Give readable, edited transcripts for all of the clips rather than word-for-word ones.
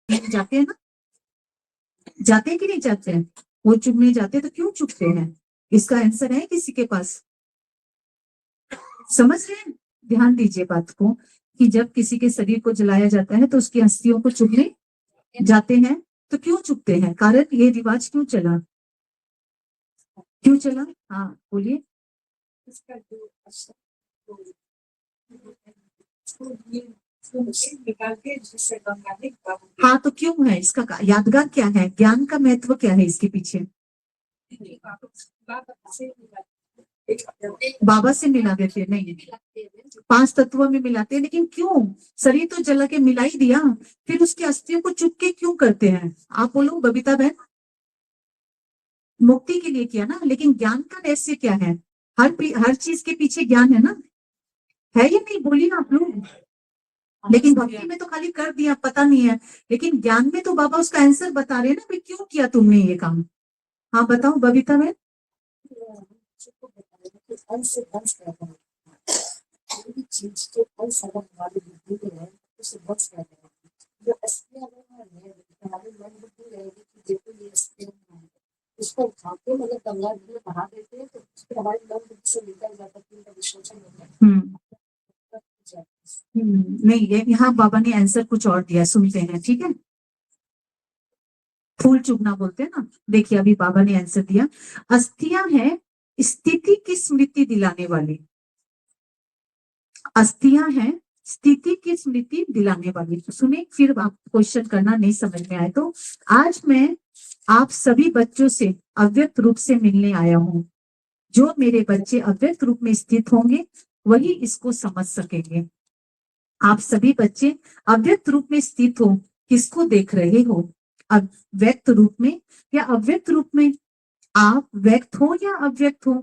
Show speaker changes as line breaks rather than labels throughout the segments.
जाते हैं ना, जाते हैं कि नहीं जाते हैं? वो चुभने जाते तो क्यों चुभते हैं? इसका आंसर है किसी के पास? समझ रहे हैं? ध्यान दीजिए बात को कि जब किसी के शरीर को जलाया जाता है तो उसकी अस्थियों को चुभने जाते हैं। तो क्यों चुभते हैं? कारण ये रिवाज क्यों चला? क्यों चला? हाँ बोलिए। हाँ तो क्यों है इसका? यादगार क्या है? ज्ञान का महत्व क्या है इसके पीछे? बाबा से मिला देते नहीं, 5 तत्वों में मिलाते हैं, लेकिन क्यों? शरीर तो जला के मिला ही दिया, फिर उसकी अस्थियों को चुप के क्यों करते हैं? आप बोलो बबीता बहन। मुक्ति के लिए किया ना, लेकिन ज्ञान का रहस्य क्या है? हर चीज के पीछे ज्ञान है ना, है या नहीं? बोलिए आप लोग। लेकिन भक्ति में तो खाली कर दिया, पता नहीं है, लेकिन ज्ञान में तो बाबा उसका आंसर बता रहे हैं ना, भाई क्यों किया तुमने ये काम। हाँ बताओ बबीता बहन। चीज के फल सदन हमारी बुद्धि में है, उसे बख्श कर देना। जो असली हमारी मन बुद्धि रहेगी कि देखो ये असली है, उसको उठा के मतलब गंगा जी में बहा देते हैं तो उसके हमारी मन बुद्धि से निकल जाता है, उनका विश्लेषण होता है। नहीं, ये यहाँ बाबा ने आंसर कुछ और दिया, सुनते हैं ठीक है। फूल चुगना बोलते हैं ना, देखिए अभी बाबा ने आंसर दिया। अस्थियां है स्थिति की स्मृति दिलाने वाली, अस्थियां हैं स्थिति की स्मृति दिलाने वाली। तो सुने, फिर आप क्वेश्चन करना नहीं समझ में आए तो। आज मैं आप सभी बच्चों से अव्यक्त रूप से मिलने आया हूँ। जो मेरे बच्चे अव्यक्त रूप में स्थित होंगे वही इसको समझ सकेंगे। आप सभी बच्चे अव्यक्त रूप में स्थित हो, किसको देख रहे हो? अव्यक्त रूप में या अव्यक्त रूप में? आप व्यक्त हो या अव्यक्त हो?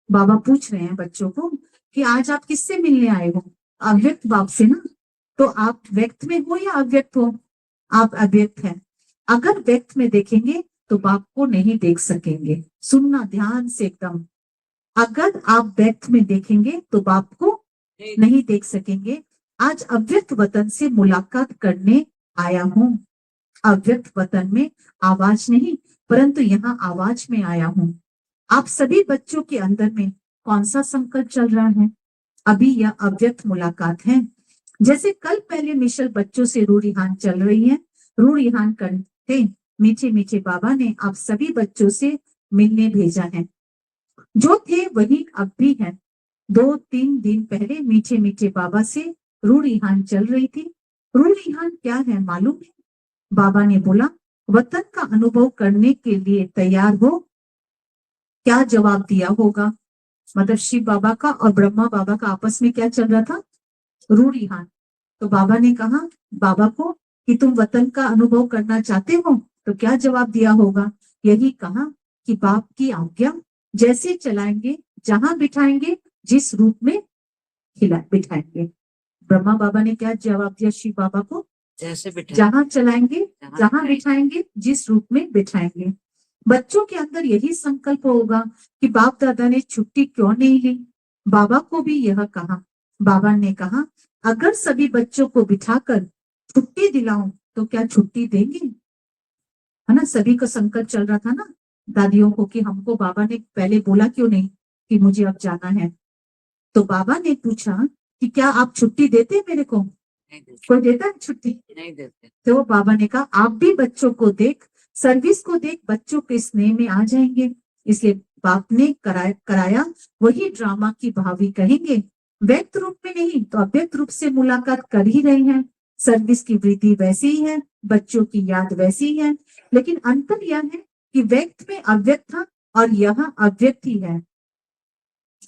बाबा पूछ रहे हैं बच्चों को कि आज आप किससे मिलने आए हो? अव्यक्त बाप से ना। तो आप व्यक्त में हो या अव्यक्त हो? आप अव्यक्त हैं। अगर व्यक्त में देखेंगे तो बाप को नहीं देख सकेंगे। सुनना ध्यान से एकदम। अगर आप व्यक्त में देखेंगे तो बाप को नहीं देख सकेंगे। आज अव्यक्त वतन से मुलाकात करने आया हूँ। अव्यक्त वतन में आवाज नहीं, परंतु यहाँ आवाज में आया हूँ। आप सभी बच्चों के अंदर में कौन सा संकल्प चल रहा है? अभी यह अव्यक्त मुलाकात है। जैसे कल पहले मिशल बच्चों से रूढ़िहान चल रही है, रूढ़िहान करते मीठे मीठे बाबा ने आप सभी बच्चों से मिलने भेजा है। जो थे वही अब भी है। 2-3 दिन पहले मीठे मीठे बाबा से रूढ़िहान चल रही थी। रूढ़िहान क्या है मालूम है? बाबा ने बोला, वतन का अनुभव करने के लिए तैयार हो? क्या जवाब दिया होगा? मतलब शिव बाबा का और ब्रह्मा बाबा का आपस में क्या चल रहा था? रूढ़िहान। तो बाबा ने कहा बाबा को कि तुम वतन का अनुभव करना चाहते हो? तो क्या जवाब दिया होगा? यही कहा कि बाप की आज्ञा जैसे चलाएंगे, जहां बिठाएंगे, जिस रूप में बिठाएंगे। ब्रह्मा बाबा ने क्या जवाब दिया शिव बाबा को? जैसे जहां चलाएंगे, जहां बिठाएंगे, जिस रूप में बिठाएंगे। बच्चों के अंदर यही संकल्प होगा कि बाप दादा ने छुट्टी क्यों नहीं ली। बाबा को भी यह कहा। बाबा ने कहा अगर सभी बच्चों को बिठाकर छुट्टी दिलाऊं तो क्या छुट्टी देंगे? है ना, सभी का संकल्प चल रहा था ना दादियों को कि हमको बाबा ने पहले बोला क्यों नहीं कि मुझे अब जाना है। तो बाबा ने पूछा कि क्या आप छुट्टी देते मेरे को? कोई देता है छुट्टी? नहीं देते। तो बाबा ने कहा आप भी बच्चों को देख, सर्विस को देख, बच्चों के स्नेह में आ जाएंगे। इसलिए बाप ने कराया वही ड्रामा की भावी कहेंगे। व्यक्त रूप में नहीं तो अव्यक्त रूप से मुलाकात कर ही रहे हैं। सर्विस की वृद्धि वैसी ही है, बच्चों की याद वैसी ही है, लेकिन अंतर यह है कि व्यक्त में अव्यक्त था और यहाँ अव्यक्त ही है।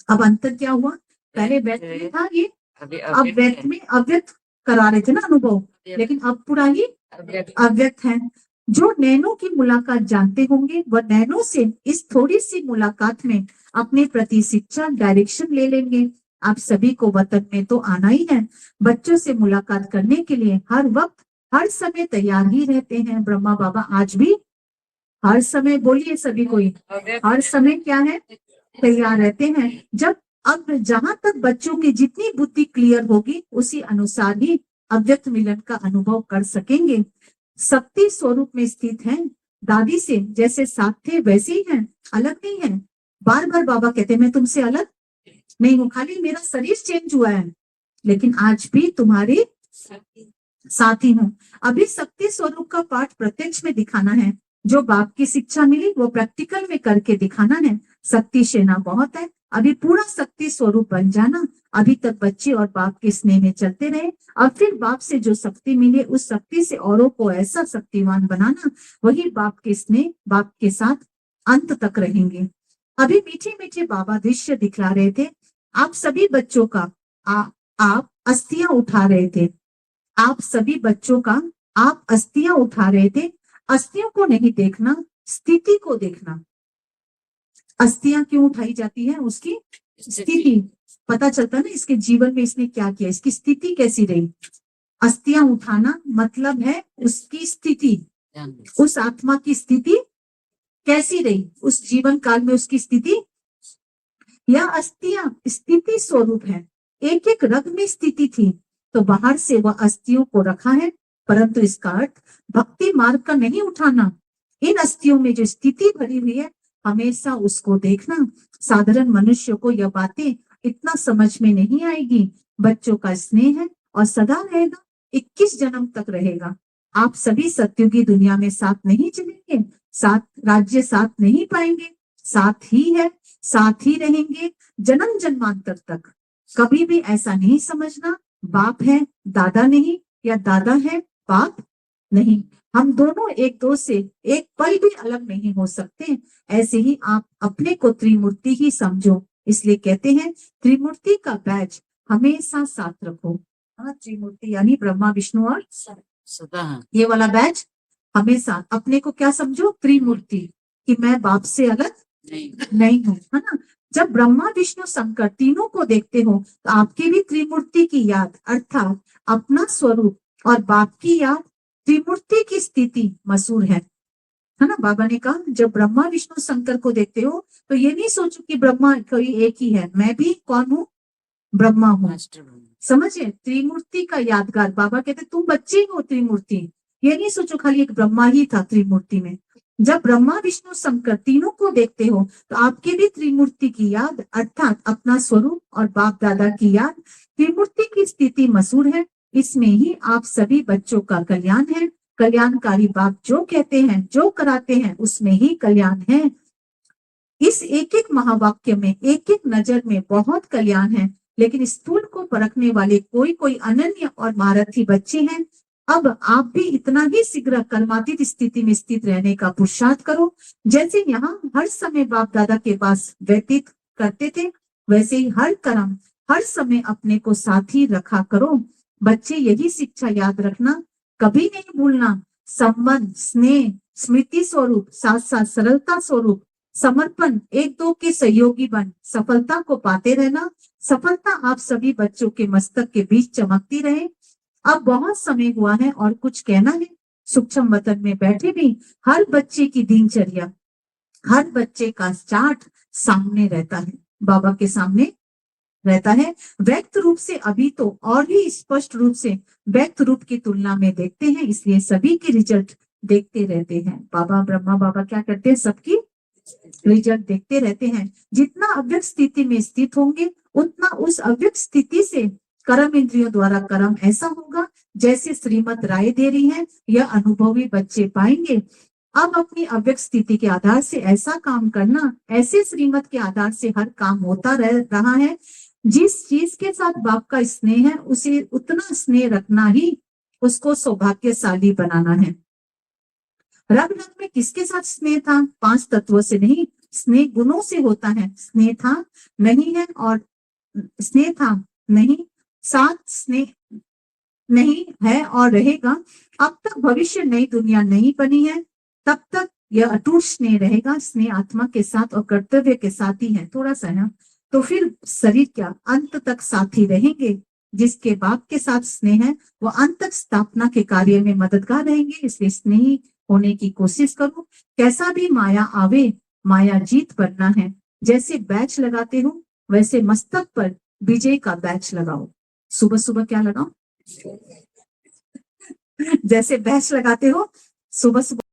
अब अंतर क्या हुआ? पहले व्यक्त में था ये, अब व्यक्त में अव्यक्त करा रहे थे ना अनुभव, लेकिन अब पूरा ही अव्यक्त है। जो नैनो की मुलाकात जानते होंगे वह नैनो से इस थोड़ी सी मुलाकात में अपने प्रति शिक्षा डायरेक्शन ले लेंगे। आप सभी को वतन में तो आना ही है। बच्चों से मुलाकात करने के लिए हर वक्त हर समय तैयार ही रहते हैं। ब्रह्मा बाबा आज भी हर समय, बोलिए सभी कोई, हर समय क्या है? तैयार रहते हैं। जब अब जहां तक बच्चों की जितनी बुद्धि क्लियर होगी उसी अनुसार ही अव्यक्त मिलन का अनुभव कर सकेंगे। शक्ति स्वरूप में स्थित हैं, दादी से जैसे साथ थे वैसे ही हैं, अलग नहीं है। बार बार बाबा कहते हैं मैं तुमसे अलग नहीं हूँ, खाली मेरा शरीर चेंज हुआ है, लेकिन आज भी तुम्हारे साथी हूँ। अभी शक्ति स्वरूप का पाठ प्रत्यक्ष में दिखाना है, जो बाप की शिक्षा मिली वो प्रैक्टिकल में करके दिखाना है। शक्ति सेना बहुत है, अभी पूरा शक्ति स्वरूप बन जाना। अभी तक बच्चे और बाप के स्नेह में चलते रहे, और फिर बाप से जो शक्ति मिले उस शक्ति से औरों को ऐसा शक्तिवान बनाना, वही बाप के स्नेह, बाप के साथ अंत तक रहेंगे। अभी मीठे मीठे बाबा दृश्य दिखला रहे थे। आप सभी बच्चों का आप अस्थियां उठा रहे थे। आप सभी बच्चों का आप अस्थियां उठा रहे थे। अस्थियों को नहीं देखना, स्थिति को देखना। अस्थियां क्यों उठाई जाती है? उसकी स्थिति पता चलता ना, इसके जीवन में इसने क्या किया, इसकी स्थिति कैसी रही। अस्थियां उठाना मतलब है उसकी स्थिति, उस आत्मा की स्थिति कैसी रही, उस जीवन काल में उसकी स्थिति। या अस्थियां स्थिति स्वरूप है, एक एक रग में स्थिति थी, तो बाहर से वह अस्थियों को रखा है, परंतु इसका अर्थ भक्ति मार्ग का नहीं उठाना। इन अस्थियों में जो स्थिति भरी हुई है, हमेशा उसको देखना। साधारण मनुष्य को यह बातें इतना समझ में नहीं आएगी। बच्चों का स्नेह है और सदा रहेगा, 21 जन्म तक रहेगा। आप सभी सत्युगी दुनिया में साथ नहीं चलेंगे, साथ राज्य साथ नहीं पाएंगे, साथ ही है, साथ ही रहेंगे जन्म जन्मांतर तक। कभी भी ऐसा नहीं समझना बाप है दादा नहीं, या दादा है बाप नहीं। हम दोनों एक दो से एक पल भी अलग नहीं हो सकते। ऐसे ही आप अपने को त्रिमूर्ति ही समझो। इसलिए कहते हैं त्रिमूर्ति का बैच हमेशा साथ रखो। त्रिमूर्ति यानी ब्रह्मा विष्णु और सदा, ये वाला बैच हमेशा अपने को क्या समझो, त्रिमूर्ति, कि मैं बाप से अलग नहीं हूँ, है ना। जब ब्रह्मा विष्णु शंकर तीनों को देखते हो तो आपके भी त्रिमूर्ति की याद, अर्थात अपना स्वरूप और बाप की याद, त्रिमूर्ति की स्थिति मशहूर है ना। बाबा ने कहा जब ब्रह्मा विष्णु शंकर को देखते हो तो ये नहीं सोचो कि ब्रह्मा कोई एक ही है, मैं भी कौन हूँ, ब्रह्मा हूँ। समझे, त्रिमूर्ति का यादगार। बाबा कहते तुम बच्चे हो त्रिमूर्ति, ये नहीं सोचो खाली एक ब्रह्मा ही था त्रिमूर्ति में। जब ब्रह्मा विष्णु शंकर तीनों को देखते हो तो आपके भी त्रिमूर्ति की याद, अर्थात अपना स्वरूप और बाप दादा की याद, त्रिमूर्ति की स्थिति मशहूर है। इसमें ही आप सभी बच्चों का कल्याण है। कल्याणकारी बाप जो कहते हैं, जो कराते हैं, उसमें ही कल्याण है। इस एक एक महावाक्य में, एक एक नजर में बहुत कल्याण है, लेकिन स्थूल को परखने वाले कोई कोई अनन्य और महारथी बच्चे हैं। अब आप भी इतना ही शीघ्र कर्मातीत स्थिति में स्थित रहने का पुरुषार्थ करो। जैसे यहाँ हर समय बाप दादा के पास व्यतीत करते थे, वैसे ही हर कर्म हर समय अपने को साथी रखा करो। बच्चे यही शिक्षा याद रखना, कभी नहीं भूलना। संबंध, स्नेह, स्मृति स्वरूप, साथ साथ सरलता स्वरूप, समर्पण, एक दो के सहयोगी बन सफलता को पाते रहना। सफलता आप सभी बच्चों के मस्तक के बीच चमकती रहे। अब बहुत समय हुआ है और कुछ कहना है। सूक्ष्म वतन में बैठे भी हर बच्चे की दिनचर्या, हर बच्चे का चार्ट सामने रहता है, बाबा के सामने रहता है। व्यक्त रूप से अभी तो और भी स्पष्ट रूप से व्यक्त रूप की तुलना में देखते हैं, इसलिए सभी की रिजल्ट देखते रहते हैं। बाबा ब्रह्मा बाबा क्या करते हैं, सबकी रिजल्ट देखते रहते हैं। जितना अव्यक्त स्थिति में स्थित होंगे उतना उस अव्यक्त स्थिति से कर्म इंद्रियों द्वारा कर्म ऐसा होगा जैसे श्रीमत राय दे रही है, यह अनुभवी बच्चे पाएंगे। अब अपनी अव्यक्त स्थिति के आधार से ऐसा काम करना, ऐसे श्रीमत के आधार से हर काम होता रह रहा है। जिस चीज के साथ बाप का स्नेह है उसे उतना स्नेह रखना ही उसको सौभाग्यशाली बनाना है। रग रग में किसके साथ स्नेह था? 5 तत्वों से नहीं, स्नेह गुणों से होता है। स्नेह था नहीं है और स्नेह था नहीं, साथ स्नेह नहीं है और रहेगा। अब तक भविष्य नई दुनिया नहीं बनी है, तब तक यह अटूट स्नेह रहेगा। स्नेह आत्मा के साथ और कर्तव्य के साथ ही है, थोड़ा सा है। तो फिर शरीर क्या अंत तक साथी रहेंगे। जिसके बाप के साथ स्नेह है वो अंत तक स्थापना के कार्य में मददगार रहेंगे। इसलिए स्नेही होने की कोशिश करो। कैसा भी माया आवे, माया जीत बनना है। जैसे बैच लगाते हो वैसे मस्तक पर विजय का बैच लगाओ। सुबह सुबह क्या लगाओ? जैसे बैच लगाते हो सुबह सुबह